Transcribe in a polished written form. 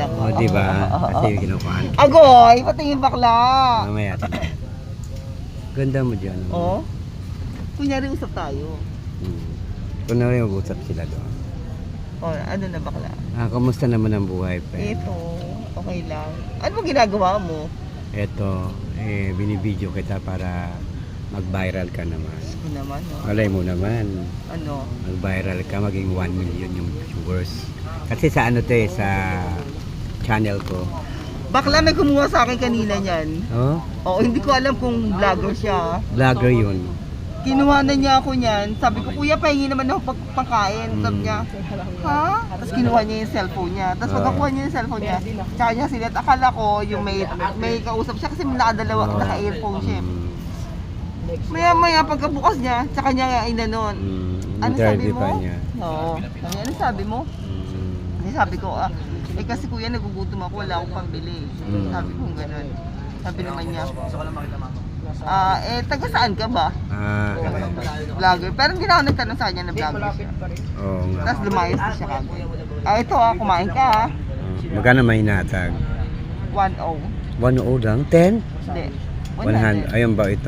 lang. O, di ba? Kasi yung kinukuhaan. Agoy, pati yung bakla. Mamaya. Ganda mo dyan. Oh. Kunyari usap tayo. Kung na rin mag-usap sila doon. Oh, ano na bakla? Kamusta naman ang buhay, pe? Ito, okay lang. Ano mo ginagawa mo? Eto, binibideo kita para mag-viral ka naman. Ano naman, no? Malay mo naman, Ano? mag-viral ka, maging 1 million yung viewers. Kasi sa ano to sa channel ko. Bakla, may kumuha sa akin kanina niyan. Oh, Oo, hindi ko alam kung vlogger siya. vlogger yun. Kinuha na niya ako niyan. Sabi ko, kuya, pahingi naman ako pagkain. Sabi niya, ha? Tapos kinuha niya yung cellphone niya. Tapos pagkakuha niya yung cellphone niya, tsaka niya sinet. Akala ko yung may kausap siya kasi naka-earphone siya. Maya-maya pagkabukas niya, tsaka niya inanon. Ano sabi mo? Niya. Oo. Ano sabi mo? Kasi sabi ko, kasi kuya, nagugutom ako, wala akong pambili. Sabi ko gano'n. Sabi naman niya, taga saan ka ba? Vlogger. Pero hindi na ako nagtanong sa kanya na vlogger siya. Oo nga. Tapos lumayas na siya kagad. Ito kumain ka Magkano may hinatag? 1-0. 100 lang? 10? Hindi. 100. Ayun ba ito?